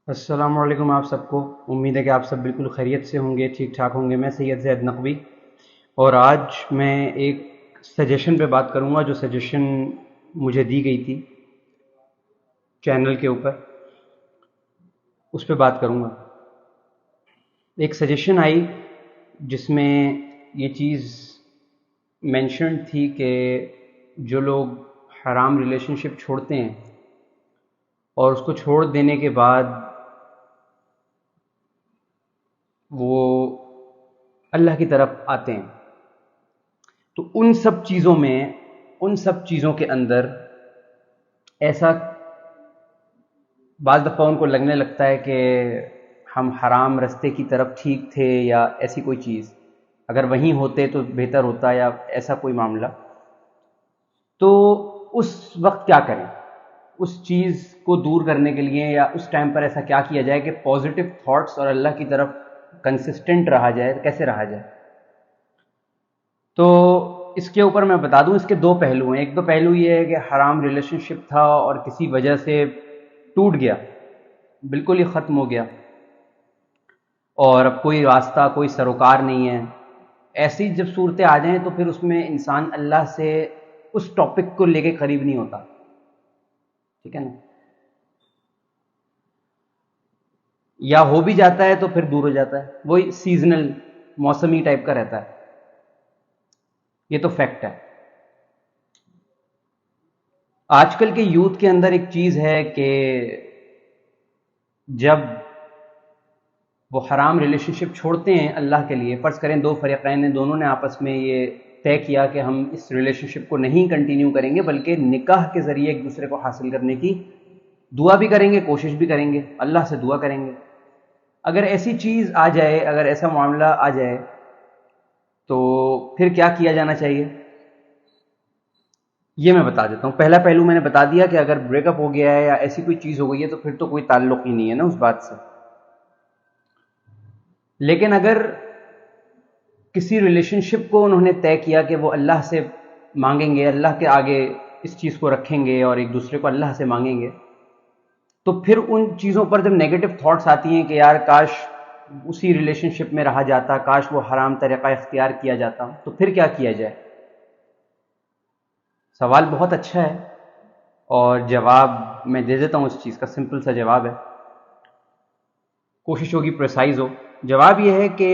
السلام علیکم آپ سب کو. امید ہے کہ آپ سب بالکل خیریت سے ہوں گے، ٹھیک ٹھاک ہوں گے. میں سید زید نقوی، اور آج میں ایک سجیشن پہ بات کروں گا جو سجیشن مجھے دی گئی تھی چینل کے اوپر، اس پہ بات کروں گا. ایک سجیشن آئی جس میں یہ چیز مینشن تھی کہ جو لوگ حرام ریلیشن شپ چھوڑتے ہیں اور اس کو چھوڑ دینے کے بعد وہ اللہ کی طرف آتے ہیں، تو ان سب چیزوں کے اندر ایسا بعض دفعہ ان کو لگنے لگتا ہے کہ ہم حرام رستے کی طرف ٹھیک تھے، یا ایسی کوئی چیز اگر وہیں ہوتے تو بہتر ہوتا، یا ایسا کوئی معاملہ. تو اس وقت کیا کریں؟ اس چیز کو دور کرنے کے لیے یا اس ٹائم پر ایسا کیا کیا جائے کہ پازیٹیو تھاٹس اور اللہ کی طرف کنسسٹنٹ رہا جائے؟ کیسے رہا جائے؟ تو اس کے اوپر میں بتا دوں، اس کے دو پہلو ہیں. ایک تو پہلو یہ ہے کہ حرام ریلیشن شپ تھا اور کسی وجہ سے ٹوٹ گیا، بالکل ہی ختم ہو گیا، اور اب کوئی راستہ، کوئی سروکار نہیں ہے. ایسی جب صورتیں آ جائیں تو پھر اس میں انسان اللہ سے اس ٹاپک کو لے کے قریب نہیں ہوتا، ٹھیک ہے نا؟ یا ہو بھی جاتا ہے تو پھر دور ہو جاتا ہے، وہی سیزنل، موسمی ٹائپ کا رہتا ہے. یہ تو فیکٹ ہے. آج کل کے یوتھ کے اندر ایک چیز ہے کہ جب وہ حرام ریلیشن شپ چھوڑتے ہیں اللہ کے لیے، فرض کریں دو فریقین ہیں، دونوں نے آپس میں یہ طے کیا کہ ہم اس ریلیشن شپ کو نہیں کنٹینیو کریں گے بلکہ نکاح کے ذریعے ایک دوسرے کو حاصل کرنے کی دعا بھی کریں گے، کوشش بھی کریں گے، اللہ سے دعا کریں گے. اگر ایسی چیز آ جائے، اگر ایسا معاملہ آ جائے تو پھر کیا کیا جانا چاہیے؟ یہ میں بتا دیتا ہوں. پہلا پہلو میں نے بتا دیا کہ اگر بریک اپ ہو گیا ہے یا ایسی کوئی چیز ہو گئی ہے تو پھر تو کوئی تعلق ہی نہیں ہے نا اس بات سے. لیکن اگر کسی ریلیشن شپ کو انہوں نے طے کیا کہ وہ اللہ سے مانگیں گے، اللہ کے آگے اس چیز کو رکھیں گے اور ایک دوسرے کو اللہ سے مانگیں گے، تو پھر ان چیزوں پر جب نیگیٹو تھاٹس آتی ہیں کہ یار کاش اسی ریلیشن شپ میں رہا جاتا، کاش وہ حرام طریقہ اختیار کیا جاتا، تو پھر کیا کیا جائے؟ سوال بہت اچھا ہے اور جواب میں دے دیتا ہوں. اس چیز کا سمپل سا جواب ہے، کوشش ہوگی پریسائز ہو. جواب یہ ہے کہ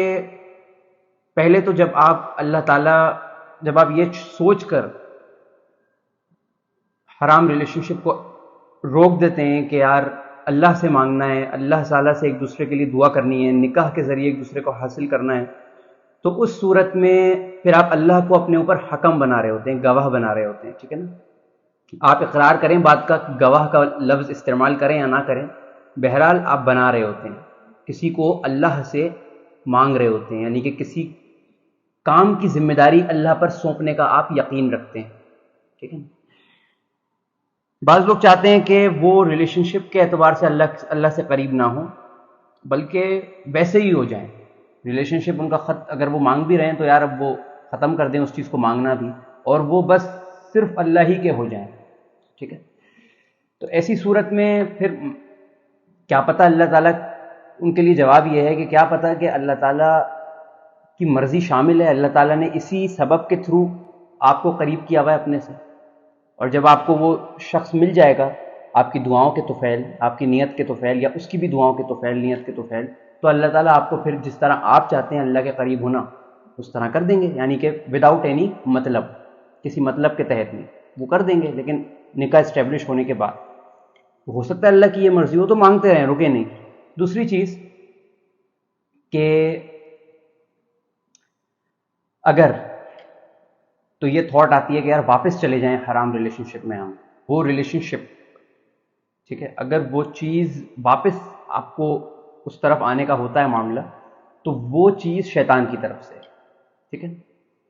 پہلے تو جب آپ اللہ تعالیٰ، جب آپ یہ سوچ کر حرام ریلیشن شپ کو روک دیتے ہیں کہ یار اللہ سے مانگنا ہے، اللہ تعالیٰ سے ایک دوسرے کے لیے دعا کرنی ہے، نکاح کے ذریعے ایک دوسرے کو حاصل کرنا ہے، تو اس صورت میں پھر آپ اللہ کو اپنے اوپر حکم بنا رہے ہوتے ہیں، گواہ بنا رہے ہوتے ہیں، ٹھیک ہے نا؟ آپ اقرار کریں بات کا، گواہ کا لفظ استعمال کریں یا نہ کریں، بہرحال آپ بنا رہے ہوتے ہیں، کسی کو اللہ سے مانگ رہے ہوتے ہیں، یعنی کہ کسی کام کی ذمہ داری اللہ پر سونپنے کا آپ یقین رکھتے ہیں، ٹھیک ہے نا؟ بعض لوگ چاہتے ہیں کہ وہ ریلیشن شپ کے اعتبار سے اللہ سے قریب نہ ہوں بلکہ ویسے ہی ہو جائیں. ریلیشن شپ ان کا اگر وہ مانگ بھی رہے ہیں تو یار اب وہ ختم کر دیں اس چیز کو مانگنا بھی، اور وہ بس صرف اللہ ہی کے ہو جائیں، ٹھیک ہے؟ تو ایسی صورت میں پھر کیا پتہ اللہ تعالیٰ، ان کے لیے جواب یہ ہے کہ کیا پتہ کہ اللہ تعالیٰ کی مرضی شامل ہے، اللہ تعالیٰ نے اسی سبب کے تھرو آپ کو قریب کیا ہوا ہے اپنے سے، اور جب آپ کو وہ شخص مل جائے گا آپ کی دعاؤں کے طفیل، آپ کی نیت کے طفیل، یا اس کی بھی دعاؤں کے طفیل، نیت کے طفیل، تو اللہ تعالیٰ آپ کو پھر جس طرح آپ چاہتے ہیں اللہ کے قریب ہونا اس طرح کر دیں گے، یعنی کہ وداؤٹ اینی مطلب، کسی مطلب کے تحت نہیں، وہ کر دیں گے. لیکن نکاح اسٹیبلش ہونے کے بعد ہو سکتا ہے اللہ کی یہ مرضی ہو تو مانگتے رہیں، رکے نہیں. دوسری چیز کہ اگر تو یہ تھاٹ آتی ہے کہ یار واپس چلے جائیں حرام ریلیشن شپ میں، ہم وہ ریلیشن شپ، ٹھیک ہے، اگر وہ چیز واپس آپ کو اس طرف آنے کا ہوتا ہے معاملہ، تو وہ چیز شیطان کی طرف سے، ٹھیک ہے،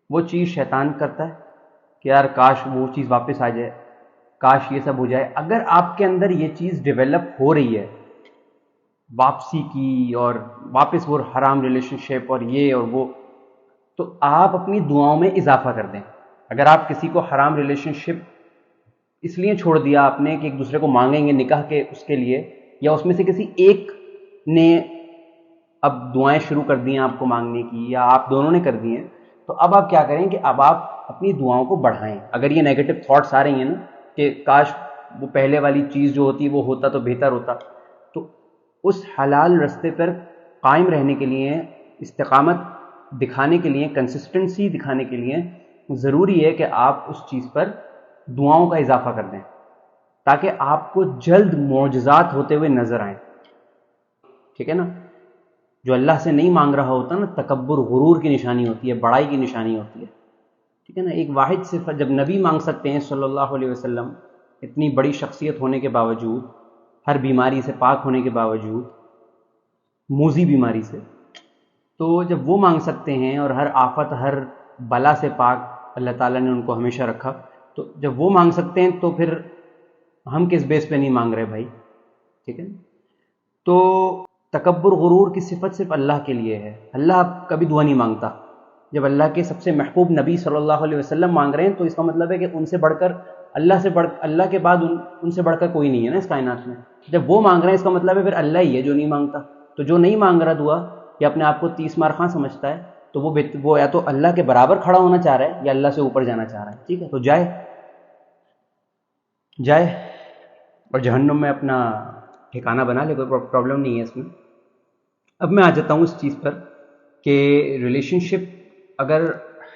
وہ چیز شیطان کرتا ہے کہ یار کاش وہ چیز واپس آ جائے، کاش یہ سب ہو جائے. اگر آپ کے اندر یہ چیز ڈیولپ ہو رہی ہے واپسی کی، اور واپس وہ حرام ریلیشن شپ اور یہ اور وہ، تو آپ اپنی دعاؤں میں اضافہ کر دیں. اگر آپ کسی کو حرام ریلیشن شپ اس لیے چھوڑ دیا آپ نے کہ ایک دوسرے کو مانگیں گے نکاح کے اس کے لیے، یا اس میں سے کسی ایک نے اب دعائیں شروع کر دی ہیں آپ کو مانگنے کی، یا آپ دونوں نے کر دی ہیں، تو اب آپ کیا کریں کہ اب آپ اپنی دعاؤں کو بڑھائیں. اگر یہ نیگیٹو تھاٹس آ رہی ہیں نا کہ کاش وہ پہلے والی چیز جو ہوتی وہ ہوتا تو بہتر ہوتا، تو اس حلال رستے پر قائم رہنے کے لیے، استقامت دکھانے کے لیے، کنسسٹنسی دکھانے کے لیے ضروری ہے کہ آپ اس چیز پر دعاؤں کا اضافہ کر دیں تاکہ آپ کو جلد معجزات ہوتے ہوئے نظر آئیں. ٹھیک ہے نا؟ جو اللہ سے نہیں مانگ رہا ہوتا نا، تکبر غرور کی نشانی ہوتی ہے، بڑائی کی نشانی ہوتی ہے. ٹھیک ہے نا؟ ایک واحد صفت جب نبی مانگ سکتے ہیں صلی اللہ علیہ وسلم، اتنی بڑی شخصیت ہونے کے باوجود، ہر بیماری سے پاک ہونے کے باوجود، موذی بیماری سے، تو جب وہ مانگ سکتے ہیں اور ہر آفت ہر بلا سے پاک اللہ تعالیٰ نے ان کو ہمیشہ رکھا، تو جب وہ مانگ سکتے ہیں تو پھر ہم کس بیس پہ نہیں مانگ رہے بھائی؟ ٹھیک ہے نا؟ تو تکبر غرور کی صفت صرف اللہ کے لیے ہے. اللہ کبھی دعا نہیں مانگتا. جب اللہ کے سب سے محبوب نبی صلی اللہ علیہ وسلم مانگ رہے ہیں تو اس کا مطلب ہے کہ ان سے بڑھ کر اللہ کے بعد ان سے بڑھ کر کوئی نہیں ہے نا اس کائنات میں. جب وہ مانگ رہے ہیں اس کا مطلب ہے پھر اللہ ہی ہے جو نہیں مانگتا. تو جو نہیں مانگ رہا دعا یا اپنے آپ کو 30 مار خاں سمجھتا ہے تو وہ یا تو اللہ کے برابر کھڑا ہونا چاہ رہا ہے یا اللہ سے اوپر جانا چاہ رہا ہے. ٹھیک ہے؟ تو جائے اور جہنم میں اپنا ٹھکانہ بنا لے، کوئی پرابلم نہیں ہے اس میں. اب میں آ جاتا ہوں اس چیز پر کہ ریلیشن شپ اگر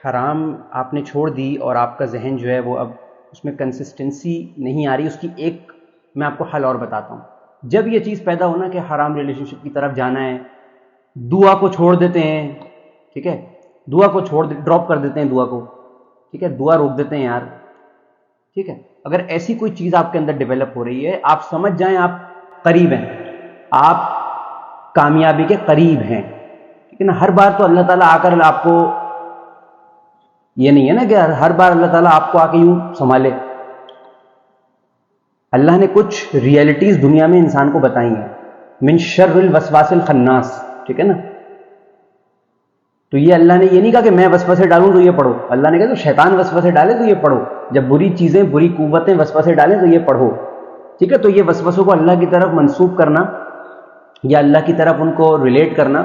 حرام آپ نے چھوڑ دی اور آپ کا ذہن جو ہے وہ اب اس میں کنسسٹنسی نہیں آ رہی، اس کی ایک میں آپ کو حل اور بتاتا ہوں. جب یہ چیز پیدا ہونا کہ حرام ریلیشن شپ کی طرف جانا ہے، دعا کو چھوڑ دیتے ہیں. ٹھیک ہے؟ دعا کو ڈراپ کر دیتے ہیں دعا کو. ٹھیک ہے؟ دعا روک دیتے ہیں یار. ٹھیک ہے؟ اگر ایسی کوئی چیز آپ کے اندر ڈیولپ ہو رہی ہے، آپ سمجھ جائیں آپ قریب ہیں، آپ کامیابی کے قریب ہیں. ٹھیک ہے نا؟ ہر بار تو اللہ تعالیٰ آ کر آپ کو، یہ نہیں ہے نا کہ ہر بار اللہ تعالیٰ آپ کو آ کے یوں سنبھالے. اللہ نے کچھ ریئلٹیز دنیا میں انسان کو بتائی ہیں. من شر الوسواس الخناس. ٹھیک ہے نا؟ تو یہ اللہ نے یہ نہیں کہا کہ میں وسوسے ڈالوں تو یہ پڑھو. اللہ نے کہا تو شیطان وسوسے ڈالے تو یہ پڑھو. جب بری چیزیں، بری قوتیں وسوسے ڈالیں تو یہ پڑھو. ٹھیک ہے؟ تو یہ وسوسوں کو اللہ کی طرف منسوب کرنا یا اللہ کی طرف ان کو ریلیٹ کرنا،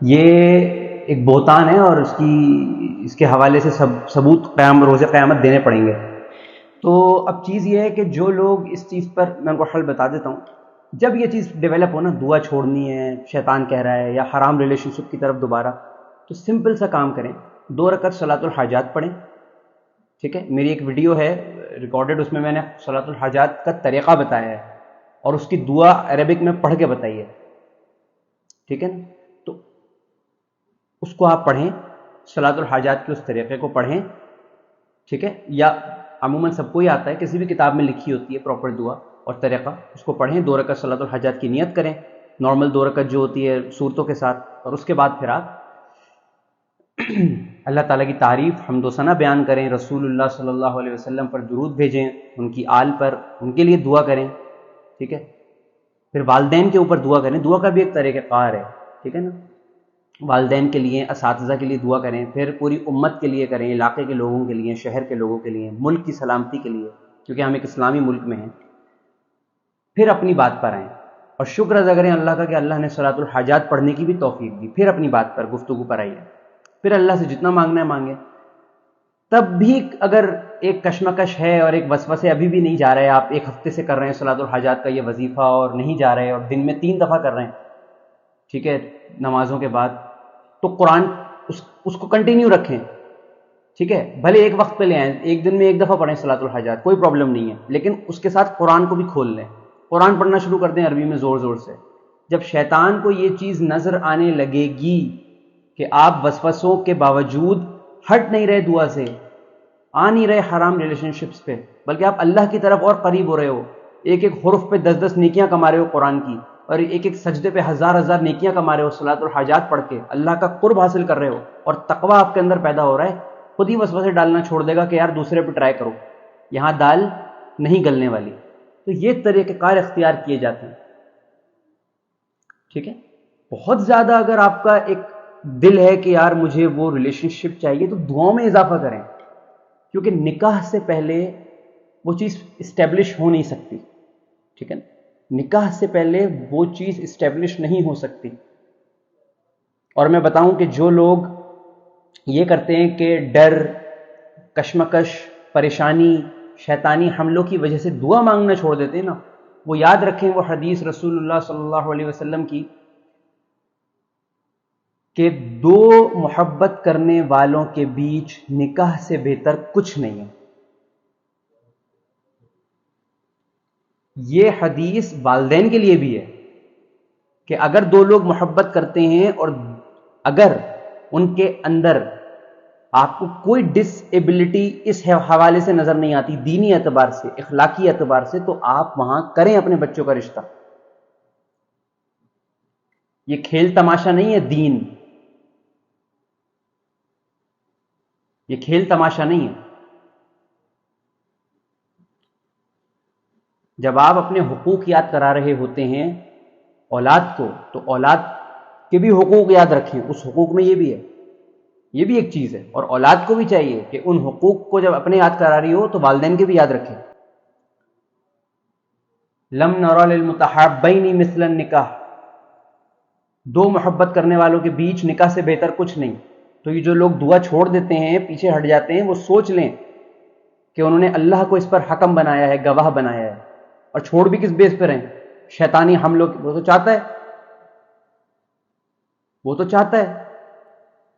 یہ ایک بہتان ہے اور اس کے حوالے سے ثبوت روز قیامت دینے پڑیں گے. تو اب چیز یہ ہے کہ جو لوگ اس چیز پر، میں ان کو حل بتا دیتا ہوں. جب یہ چیز ڈیولپ ہونا، دعا چھوڑنی ہے، شیطان کہہ رہا ہے، یا حرام ریلیشن شپ کی طرف دوبارہ، تو سمپل سا کام کریں، 2 رکعت صلاۃ الحاجات پڑھیں. ٹھیک ہے؟ میری ایک ویڈیو ہے ریکارڈڈ، اس میں میں نے صلاۃ الحاجات کا طریقہ بتایا ہے اور اس کی دعا عربک میں پڑھ کے بتائی ہے. ٹھیک ہے نا؟ تو اس کو آپ پڑھیں، صلاۃ الحاجات کے اس طریقے کو پڑھیں. ٹھیک ہے؟ یا عموماً سب کو ہی آتا ہے، کسی بھی کتاب میں لکھی ہوتی ہے پراپر دعا اور طریقہ، اس کو پڑھیں. 2 رکعت صلاۃ الحاجات کی نیت کریں، نارمل 2 رکعت جو ہوتی ہے صورتوں کے ساتھ، اور اس کے بعد پھر آپ اللہ تعالیٰ کی تعریف، حمد و ثنا بیان کریں، رسول اللہ صلی اللہ علیہ وسلم پر درود بھیجیں، ان کی آل پر، ان کے لیے دعا کریں. ٹھیک ہے؟ پھر والدین کے اوپر دعا کریں. دعا کا بھی ایک طریقہ کار ہے. ٹھیک ہے نا؟ والدین کے لیے، اساتذہ کے لیے دعا کریں، پھر پوری امت کے لیے کریں، علاقے کے لوگوں کے لیے، شہر کے لوگوں کے لیے، ملک کی سلامتی کے لیے، کیونکہ ہم ایک اسلامی ملک میں ہیں. پھر اپنی بات پر آئیں اور شکر ادا کریں اللہ کا کہ اللہ نے صلاۃ الحاجات پڑھنے کی بھی توفیق دی. پھر اپنی بات پر، گفتگو پر آئیے، پھر اللہ سے جتنا مانگنا ہے مانگیں. تب بھی اگر ایک کشمکش ہے اور ایک وسوسے ابھی بھی نہیں جا رہے، آپ 1 ہفتے سے کر رہے ہیں صلاۃ الحاجات کا یہ وظیفہ اور نہیں جا رہے، اور دن میں 3 دفعہ کر رہے ہیں، ٹھیک ہے، نمازوں کے بعد، تو قرآن اس کو کنٹینیو رکھیں. ٹھیک ہے؟ بھلے ایک وقت پہ لے آئیں، ایک دن میں 1 دفعہ پڑھیں صلاۃ الحاجات، کوئی پرابلم نہیں ہے، لیکن اس کے ساتھ قرآن کو بھی کھول لیں، قرآن پڑھنا شروع کر دیں عربی میں زور زور سے. جب شیطان کو یہ چیز نظر آنے لگے گی کہ آپ وسوسوں کے باوجود ہٹ نہیں رہے دعا سے، آ نہیں رہے حرام ریلیشن شپس پہ، بلکہ آپ اللہ کی طرف اور قریب ہو رہے ہو، ایک ایک حرف پہ 10 نیکیاں کما رہے ہو قرآن کی، اور ایک ایک سجدے پہ 1000 نیکیاں کما رہے ہو صلاۃ الحاجات پڑھ کے، اللہ کا قرب حاصل کر رہے ہو، اور تقوی آپ کے اندر پیدا ہو رہا ہے، خود ہی وسوسے ڈالنا چھوڑ دے گا کہ یار دوسرے پہ ٹرائی کرو، یہاں دال نہیں گلنے والی. تو یہ طریقہ کار اختیار کیے جاتے ہیں. ٹھیک ہے؟ بہت زیادہ اگر آپ کا ایک دل ہے کہ یار مجھے وہ ریلیشن شپ چاہیے، تو دعاؤں میں اضافہ کریں، کیونکہ نکاح سے پہلے وہ چیز اسٹیبلش ہو نہیں سکتی. ٹھیک ہے نا؟ نکاح سے پہلے وہ چیز اسٹیبلش نہیں ہو سکتی. اور میں بتاؤں کہ جو لوگ یہ کرتے ہیں کہ ڈر، کشمکش، پریشانی، شیطانی حملوں کی وجہ سے دعا مانگنا چھوڑ دیتے ہیں نا، وہ یاد رکھیں وہ حدیث رسول اللہ صلی اللہ علیہ وسلم کی کہ دو محبت کرنے والوں کے بیچ نکاح سے بہتر کچھ نہیں ہے. یہ حدیث والدین کے لیے بھی ہے کہ اگر دو لوگ محبت کرتے ہیں اور اگر ان کے اندر آپ کو کوئی ڈس ایبلٹی اس حوالے سے نظر نہیں آتی، دینی اعتبار سے، اخلاقی اعتبار سے، تو آپ وہاں کریں اپنے بچوں کا رشتہ. یہ کھیل تماشا نہیں ہے دین، یہ کھیل تماشا نہیں ہے. جب آپ اپنے حقوق یاد کرا رہے ہوتے ہیں اولاد کو، تو اولاد کے بھی حقوق یاد رکھیں. اس حقوق میں یہ بھی ہے، یہ بھی ایک چیز ہے. اور اولاد کو بھی چاہیے کہ ان حقوق کو جب اپنے یاد کرا رہی ہو تو والدین کے بھی یاد رکھیں. لم نرى للمتحابین مثل النکاح، دو محبت کرنے والوں کے بیچ نکاح سے بہتر کچھ نہیں. تو یہ جو لوگ دعا چھوڑ دیتے ہیں، پیچھے ہٹ جاتے ہیں، وہ سوچ لیں کہ انہوں نے اللہ کو اس پر حکم بنایا ہے، گواہ بنایا ہے. اور چھوڑ بھی کس بیس پر ہیں؟ شیطانی حملوں کی. وہ تو چاہتا ہے، وہ تو چاہتا ہے.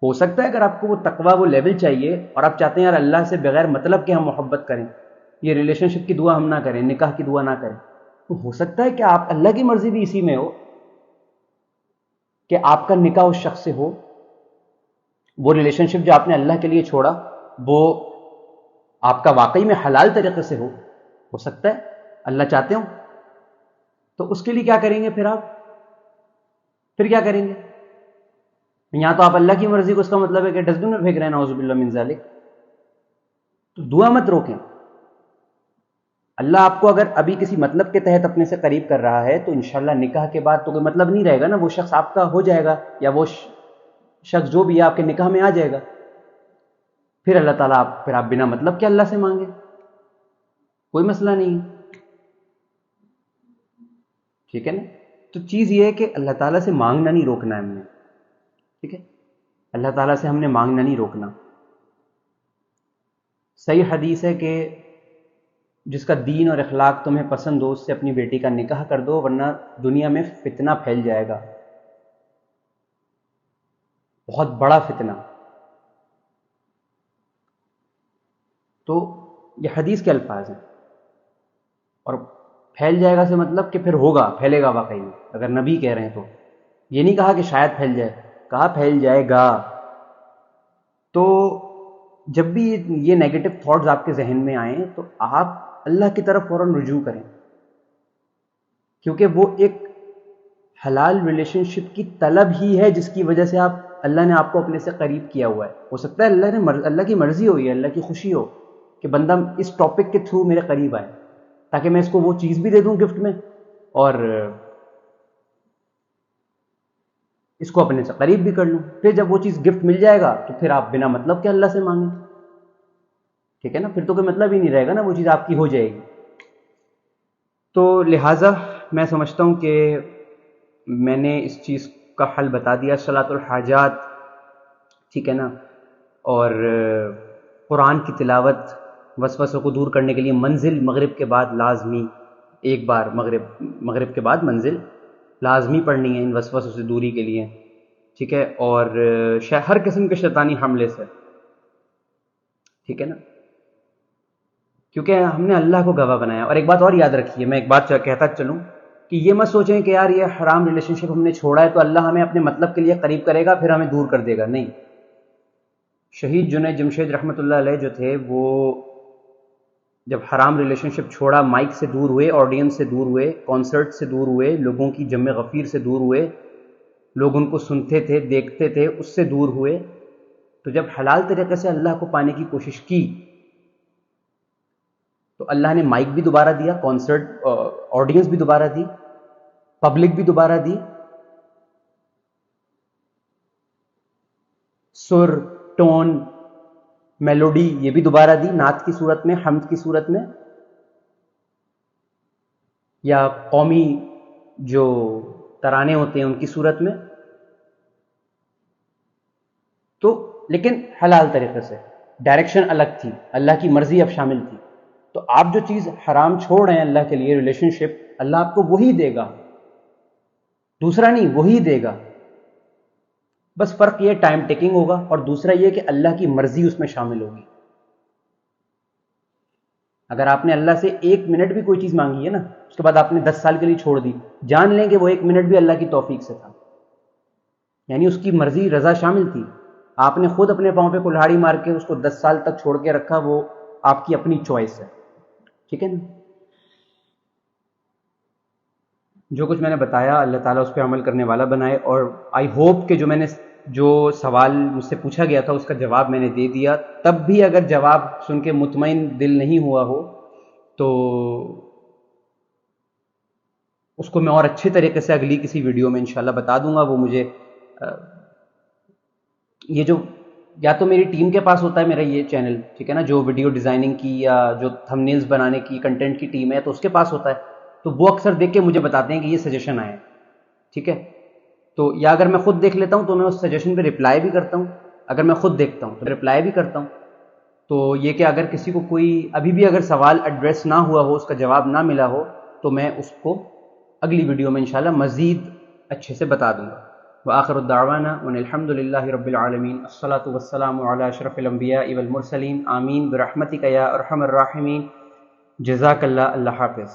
ہو سکتا ہے اگر آپ کو وہ تقویٰ، وہ لیول چاہیے اور آپ چاہتے ہیں یار اللہ سے بغیر مطلب کہ ہم محبت کریں، یہ ریلیشن شپ کی دعا ہم نہ کریں، نکاح کی دعا نہ کریں، تو ہو سکتا ہے کہ آپ اللہ کی مرضی بھی اسی میں ہو کہ آپ کا نکاح اس شخص سے ہو. وہ ریلیشن شپ جو آپ نے اللہ کے لیے چھوڑا وہ آپ کا واقعی میں حلال طریقے سے ہو سکتا ہے اللہ چاہتے ہوں. تو اس کے لیے کیا کریں گے پھر کیا کریں گے؟ یہاں تو آپ اللہ کی مرضی کو اس کا مطلب ہے کہ ڈسٹ بن میں پھینک رہے ہیں، نعوذ باللہ من ذالک. تو دعا مت روکیں. اللہ آپ کو اگر ابھی کسی مطلب کے تحت اپنے سے قریب کر رہا ہے تو انشاءاللہ نکاح کے بعد تو کوئی مطلب نہیں رہے گا نا، وہ شخص آپ کا ہو جائے گا، یا وہ شخص جو بھی ہے آپ کے نکاح میں آ جائے گا. پھر اللہ تعالیٰ پھر آپ بنا مطلب کے اللہ سے مانگیں، کوئی مسئلہ نہیں ہے. ٹھیک ہے نا؟ تو چیز یہ ہے کہ اللہ تعالیٰ سے مانگنا نہیں روکنا ہے ہم نے. ٹھیک ہے، اللہ تعالیٰ سے ہم نے مانگنا نہیں روکنا. صحیح حدیث ہے کہ جس کا دین اور اخلاق تمہیں پسند ہو اس سے اپنی بیٹی کا نکاح کر دو، ورنہ دنیا میں فتنہ پھیل جائے گا، بہت بڑا فتنہ. تو یہ حدیث کے الفاظ ہیں. اور پھیل جائے گا سے مطلب کہ پھر ہوگا، پھیلے گا واقعی میں. اگر نبی کہہ رہے ہیں تو یہ نہیں کہا کہ شاید پھیل جائے، کہا پھیل جائے گا. تو جب بھی یہ نیگیٹو تھاٹس آپ کے ذہن میں آئیں تو آپ اللہ کی طرف فوراً رجوع کریں، کیونکہ وہ ایک حلال ریلیشن شپ کی طلب ہی ہے جس کی وجہ سے اللہ نے آپ کو اپنے سے قریب کیا ہوا ہے. ہو سکتا ہے اللہ کی مرضی ہو، یا اللہ کی خوشی ہو کہ بندہ اس ٹاپک کے تھرو میرے قریب آئے تاکہ میں اس کو وہ چیز بھی دے دوں گفٹ میں اور اس کو اپنے سے قریب بھی کر لوں. پھر جب وہ چیز گفٹ مل جائے گا تو پھر آپ بنا مطلب کہ اللہ سے مانگیں. ٹھیک ہے نا؟ پھر تو کوئی مطلب ہی نہیں رہے گا نا، وہ چیز آپ کی ہو جائے گی. تو لہٰذا میں سمجھتا ہوں کہ میں نے اس چیز کا حل بتا دیا. صلاۃ الحاجات، ٹھیک ہے نا، اور قرآن کی تلاوت وسوسوں کو دور کرنے کے لیے منزل مغرب کے بعد لازمی، ایک بار مغرب کے بعد منزل لازمی پڑھنی ہے ان وسوسوں سے دوری کے لیے. ٹھیک ہے، اور ہر قسم کے شیطانی حملے سے. ٹھیک ہے نا، کیونکہ ہم نے اللہ کو گواہ بنایا. اور ایک بات اور یاد رکھیے، میں ایک بات کہتا چلوں کہ یہ مت سوچیں کہ یار یہ حرام ریلیشن شپ ہم نے چھوڑا ہے تو اللہ ہمیں اپنے مطلب کے لیے قریب کرے گا پھر ہمیں دور کر دے گا. نہیں. شہید جنید جمشید رحمۃ اللہ علیہ جو تھے، وہ جب حرام ریلیشن شپ چھوڑا، مائک سے دور ہوئے، آڈینس سے دور ہوئے، کانسرٹ سے دور ہوئے، لوگوں کی جمع غفیر سے دور ہوئے، لوگ ان کو سنتے تھے، دیکھتے تھے، اس سے دور ہوئے. تو جب حلال طریقے سے اللہ کو پانے کی کوشش کی تو اللہ نے مائک بھی دوبارہ دیا، کانسرٹ آڈینس بھی دوبارہ دی، پبلک بھی دوبارہ دی، سر، ٹون، میلوڈی یہ بھی دوبارہ دی، نعت کی صورت میں، حمد کی صورت میں. یا قومی جو ترانے ہوتے ہیں ان کی صورت میں، تو لیکن حلال طریقے سے، ڈائریکشن الگ تھی، اللہ کی مرضی اب شامل تھی. تو آپ جو چیز حرام چھوڑ رہے ہیں اللہ کے لیے، ریلیشن شپ، اللہ آپ کو وہی دے گا، دوسرا نہیں، وہی دے گا. بس فرق یہ ٹائم ٹیکنگ ہوگا، اور دوسرا یہ کہ اللہ کی مرضی اس میں شامل ہوگی. اگر آپ نے اللہ سے 1 منٹ بھی کوئی چیز مانگی ہے نا، اس کے بعد آپ نے 10 سال کے لیے چھوڑ دی، جان لیں کہ وہ 1 منٹ بھی اللہ کی توفیق سے تھا، یعنی اس کی مرضی رضا شامل تھی. آپ نے خود اپنے پاؤں پہ کلہاڑی مار کے اس کو 10 سال تک چھوڑ کے رکھا، وہ آپ کی اپنی چوائس ہے. ٹھیک ہے نا؟ جو کچھ میں نے بتایا اللہ تعالیٰ اس پہ عمل کرنے والا بنائے، اور آئی ہوپ کہ جو سوال مجھ سے پوچھا گیا تھا اس کا جواب میں نے دے دیا. تب بھی اگر جواب سن کے مطمئن دل نہیں ہوا ہو تو اس کو میں اور اچھے طریقے سے اگلی کسی ویڈیو میں انشاءاللہ بتا دوں گا. وہ مجھے یہ جو یا تو میری ٹیم کے پاس ہوتا ہے میرا یہ چینل، ٹھیک ہے نا، جو ویڈیو ڈیزائننگ کی یا جو تھمبنیلز بنانے کی کنٹینٹ کی ٹیم ہے تو اس کے پاس ہوتا ہے، تو وہ اکثر دیکھ کے مجھے بتاتے ہیں کہ یہ سجیشن آئے. ٹھیک ہے، تو یا اگر میں خود دیکھ لیتا ہوں تو میں اس سجیشن پہ رپلائی بھی کرتا ہوں، اگر میں خود دیکھتا ہوں تو رپلائی بھی کرتا ہوں. تو یہ کہ اگر کسی کو کوئی ابھی بھی اگر سوال ایڈریس نہ ہوا ہو، اس کا جواب نہ ملا ہو، تو میں اس کو اگلی ویڈیو میں انشاءاللہ مزید اچھے سے بتا دوں گا. وآخر الدعوانا ان الحمد للہ رب العالمین، الصلاۃ والسلام علی اشرف الانبیاء والمرسلین، آمین برحمتک یا ارحم الراحمین. جزاک اللہ. اللہ حافظ.